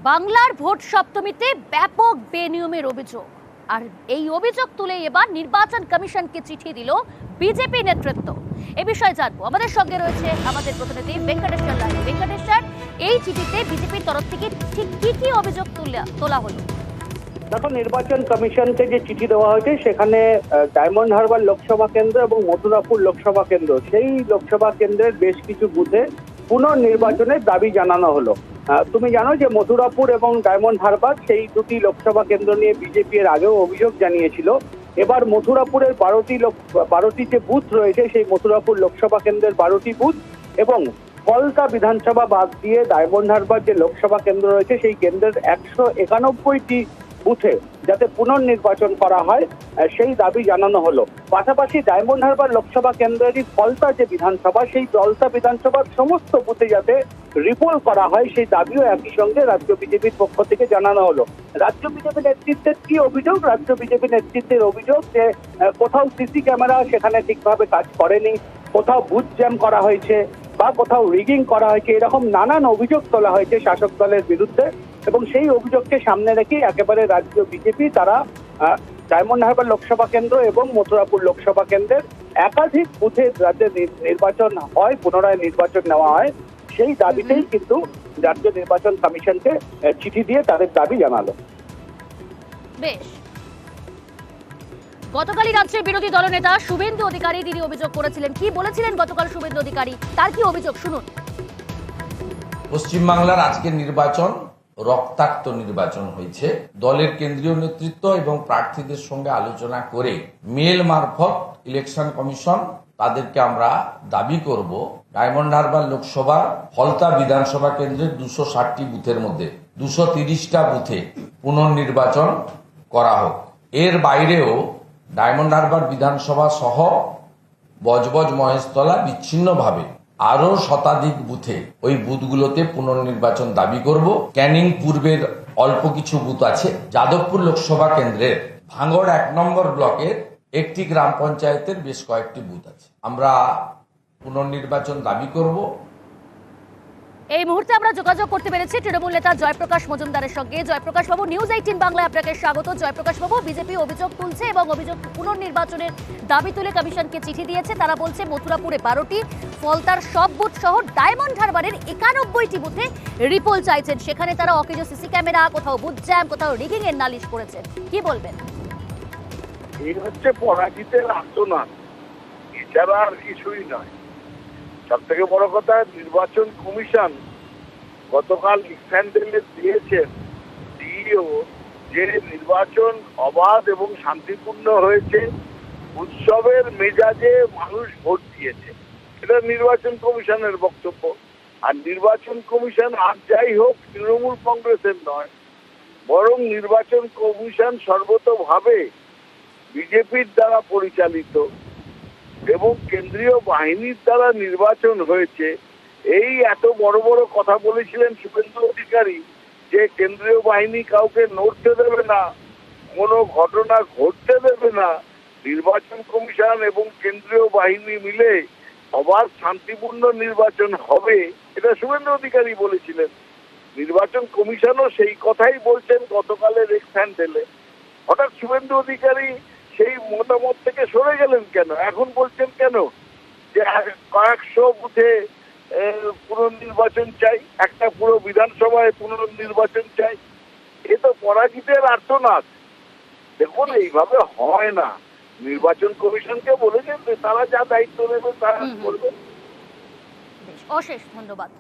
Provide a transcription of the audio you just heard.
বাংলার ভোট সপ্তমীতে ব্যাপক বেনিয়মের অভিযোগ, আর এই অভিযোগ তুলে এবার নির্বাচন কমিশনকে চিঠি দিল বিজেপি নেতৃত্ব। এ বিষয়ে জানবো, আমাদের সঙ্গে রয়েছে আমাদের প্রতিনিধি ভেঙ্কটেশ্বর লাহিড়ী। ভেঙ্কটেশ্বর, এই চিঠিতে বিজেপির তরফ থেকে ঠিক কি অভিযোগ তোলা হলো? দেখো, নির্বাচন কমিশনকে যে চিঠি দেওয়া হয়েছে সেখানে ডায়মন্ড হারবার লোকসভা কেন্দ্র এবং মথুরাপুর লোকসভা কেন্দ্র, সেই লোকসভা কেন্দ্রের বেশ কিছু বুথে পুনর্নির্বাচনের দাবি জানানো হলো। তুমি জানো যে মথুরাপুর এবং ডায়মন্ড হারবার, সেই দুটি লোকসভা কেন্দ্র নিয়ে বিজেপি এর আগেও অভিযোগ জানিয়েছিল। এবার মথুরাপুরের 12টি যে বুথ রয়েছে, সেই মথুরাপুর লোকসভা কেন্দ্রের 12টি বুথ এবং ফলতা বিধানসভা বাদ দিয়ে ডায়মন্ড হারবার যে লোকসভা কেন্দ্র রয়েছে, সেই কেন্দ্রের 191টি বুথে যাতে পুনর্নির্বাচন করা হয় সেই দাবি জানানো হলো। পাশাপাশি ডায়মন্ড হারবার লোকসভা কেন্দ্রেরই ফলতা যে বিধানসভা, সেই ফলতা বিধানসভার সমস্ত বুথে যাতে রিপোল করা হয় সেই দাবিও একই সঙ্গে রাজ্য বিজেপির পক্ষ থেকে জানানো হলো। রাজ্য বিজেপি নেতৃত্বের কি অভিযোগ? রাজ্য বিজেপি নেতৃত্বের অভিযোগ যে কোথাও সিসি ক্যামেরা সেখানে ঠিকভাবে কাজ করেনি, কোথাও বুথ জ্যাম করা হয়েছে বা কোথাও রিগিং করা হয়েছে, এরকম নানান অভিযোগ তোলা হয়েছে শাসক দলের বিরুদ্ধে। এবং সেই অভিযোগকে সামনে রেখে একেবারে রাজ্য বিজেপি তারা ডায়মন্ড হারবার লোকসভা কেন্দ্র এবং মথুরাপুর লোকসভা কেন্দ্রের একাধিক বুথে রাজ্যে নির্বাচন হয়, পুনরায় নির্বাচন নেওয়া হয়, সেই দাবিতেই কিন্তু রাজ্য নির্বাচন কমিশনকে চিঠি দিয়ে তাদের দাবি জানালো। বেশ, গতকালই রাজ্যের বিরোধী দলনেতা শুভেন্দু অধিকারী তিনি অভিযোগ করেছিলেন। কি বলেছিলেন গতকাল শুভেন্দু অধিকারী? তার কি অভিযোগ শুনুন। পশ্চিমবাংলার আজকের নির্বাচন রক্তাক্ত নির্বাচন হয়েছে। দলের কেন্দ্রীয় নেতৃত্ব এবং প্রার্থীদের সঙ্গে আলোচনা করে মেল মারফত ইলেকশন কমিশন তাদেরকে আমরা দাবি করব ডায়মন্ড হারবার লোকসভা ফলতা বিধানসভা কেন্দ্রের 260টি বুথের মধ্যে 230টা বুথে পুনর্নির্বাচন করা হোক। এর বাইরেও ডায়মন্ড হারবার বিধানসভা সহ বজবজ মহেশতলা বিচ্ছিন্নভাবে আরো শতাধিক বুথে ওই বুথগুলোতে পুনর্নির্বাচন দাবি করব। ক্যানিং পূর্বের অল্প কিছু বুথ আছে। যাদবপুর লোকসভা কেন্দ্রের ভাঙড় 1 নম্বর ব্লকের একটি গ্রাম পঞ্চায়েতের বেশ কয়েকটি বুথ আছে। আমরা পুনর্নির্বাচন দাবি করব। এই মুহূর্তে আমরা যোগাযোগ করতে পেরেছি তৃণমূল নেতা জয়প্রকাশ মজুমদারের সঙ্গে। জয়প্রকাশ বাবু, নিউজ 18 বাংলায় আপনাকে স্বাগত। জয়প্রকাশ বাবু, বিজেপি অভিযোগ তুলছে এবং অভিযোগ পুনর্নির্বাচনের দাবি তুলে কমিশনকে চিঠি দিয়েছে। তারা বলছে মথুরাপুরে 12টি, ফলতার সব বুথ সহ ডায়মন্ড হারবারের 91টি বুথে রিপোল চাইছেন। সেখানে তারা অকেজো সিসি ক্যামেরা, কোথাও বুথ জ্যাম, কোথাও রিগিং এর নালিশ করেছেন। কি বলবেন? এই হচ্ছে পরাজিতের আত্মনাদ, এছাড়া আর কিছুই নয়। সব থেকে বড় কথা, নির্বাচন কমিশন গতকাল স্ট্যান্ডার্ড দিয়েছেন ডিও যে নির্বাচন অবাধ এবং শান্তিপূর্ণ হয়েছে, উৎসবের মেজাজে মানুষ ভোট দিয়েছে। এটা নির্বাচন কমিশনের বক্তব্য। আর নির্বাচন কমিশন আর যাই হোক তৃণমূল কংগ্রেসের নয়, বরং নির্বাচন কমিশন সর্বতোভাবে বিজেপির দ্বারা পরিচালিত এবং কেন্দ্রীয় বাহিনীর দ্বারা নির্বাচন হয়েছে। এই এত বড় বড় কথা বলেছিলেন শুভেন্দু অধিকারী যে কেন্দ্রীয় বাহিনী কাউকে নড়তে দেবে না, কোনো ঘটনা ঘটতে দেবে না, নির্বাচন কমিশন এবং কেন্দ্রীয় বাহিনী মিলে অবাধ শান্তিপূর্ণ নির্বাচন হবে, এটা শুভেন্দু অধিকারী বলেছিলেন। নির্বাচন কমিশনও সেই কথাই বলছেন গতকালের এক স্যান্ডেলে। হঠাৎ শুভেন্দু অধিকারী সেই মতামত থেকে সরে গেলেন কেন? এখন বলছেন কেন যে কয়েকশো বুথে পুনর্নির্বাচন চাই, একটা পুরো বিধানসভায় পুনর্নির্বাচন চাই? এ তো পরাজিতের আর্তনাদ। দেখুন, এইভাবে হয় না। নির্বাচন কমিশনকে বলেছেন তারা যা দায়িত্ব নেবে তারা করবে। অশেষ ধন্যবাদ।